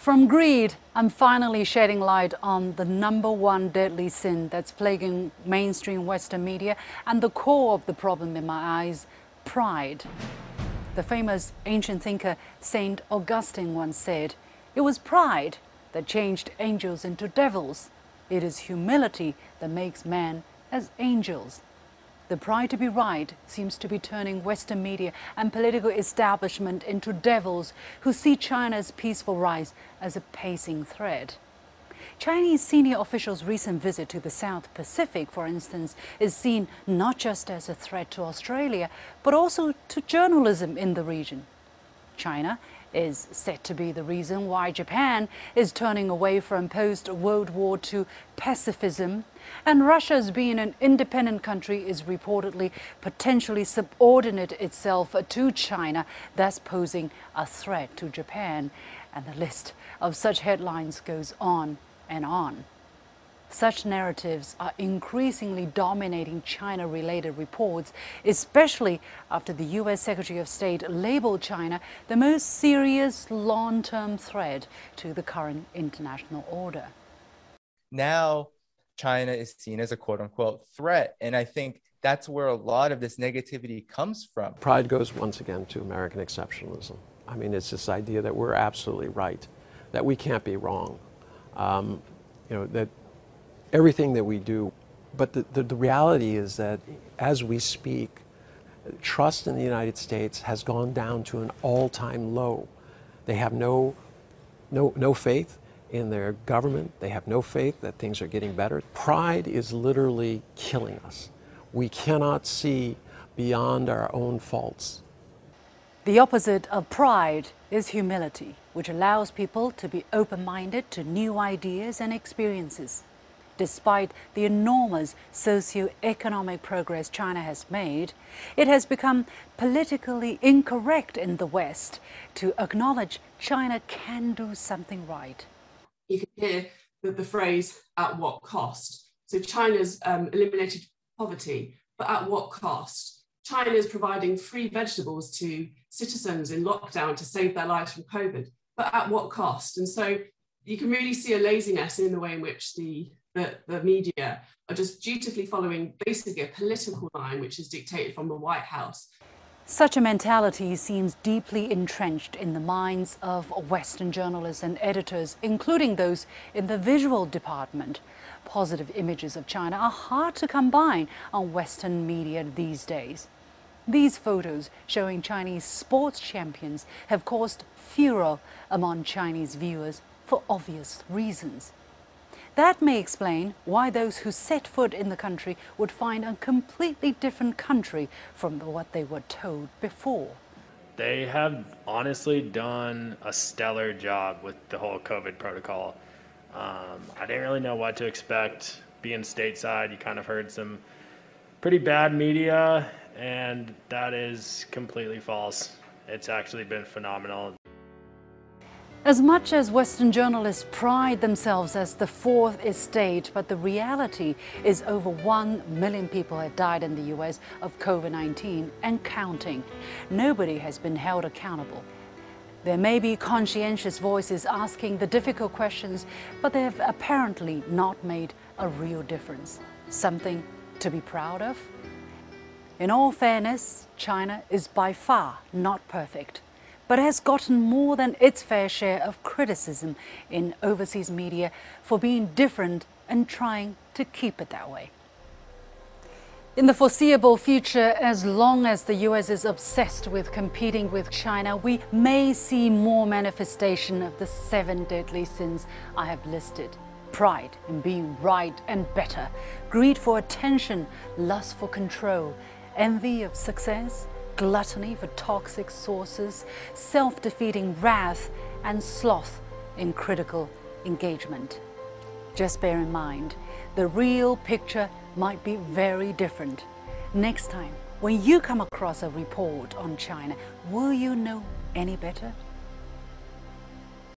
From greed, I'm finally shedding light on the #1 deadly sin that's plaguing mainstream Western media and the core of the problem in my eyes, pride. The famous ancient thinker Saint Augustine once said, "It was pride that changed angels into devils. It is humility that makes man as angels." The pride to be right seems to be turning Western media and political establishment into devils who see China's peaceful rise as a pacing threat. Chinese senior officials' recent visit to the South Pacific, for instance, is seen not just as a threat to Australia, but also to journalism in the region. China is said to be the reason why Japan is turning away from post-World War II pacifism, and Russia's being an independent country is reportedly potentially subordinate itself to China, thus posing a threat to Japan. And the list of such headlines goes on and on. Such narratives are increasingly dominating China-related reports, especially after the U.S. Secretary of State labeled China the most serious long-term threat to the current international order. Now, China is seen as a quote-unquote threat, and I think that's where a lot of this negativity comes from. Pride goes once again to American exceptionalism. I mean, it's this idea that we're absolutely right, that we can't be wrong, that everything that we do. But the reality is that as we speak, trust in the United States has gone down to an all-time low. They have no faith in their government. They have no faith that things are getting better. Pride is literally killing us. We cannot see beyond our own faults. The opposite of pride is humility, which allows people to be open-minded to new ideas and experiences. Despite the enormous socio-economic progress China has made, it has become politically incorrect in the West to acknowledge China can do something right. You can hear the phrase, "at what cost?" So China's eliminated poverty, but at what cost? China is providing free vegetables to citizens in lockdown to save their lives from COVID, but at what cost? And so you can really see a laziness in the way in which the media are just dutifully following basically a political line which is dictated from the White House. Such a mentality seems deeply entrenched in the minds of Western journalists and editors, including those in the visual department. Positive images of China are hard to come by on Western media these days. These photos showing Chinese sports champions have caused furor among Chinese viewers for obvious reasons. That may explain why those who set foot in the country would find a completely different country from what they were told before. They have honestly done a stellar job with the whole COVID protocol. I didn't really know what to expect. Being stateside, you kind of heard some pretty bad media, and that is completely false. It's actually been phenomenal. As much as Western journalists pride themselves as the fourth estate, but the reality is over 1 million people have died in the US of COVID-19 and counting. Nobody has been held accountable. There may be conscientious voices asking the difficult questions, but they have apparently not made a real difference. Something to be proud of? In all fairness, China is by far not perfect, but has gotten more than its fair share of criticism in overseas media for being different and trying to keep it that way. In the foreseeable future, as long as the US is obsessed with competing with China, we may see more manifestation of the 7 deadly sins I have listed. Pride in being right and better, greed for attention, lust for control, envy of success, gluttony for toxic sources, self-defeating wrath, and sloth in critical engagement. Just bear in mind, the real picture might be very different. Next time, when you come across a report on China, will you know any better?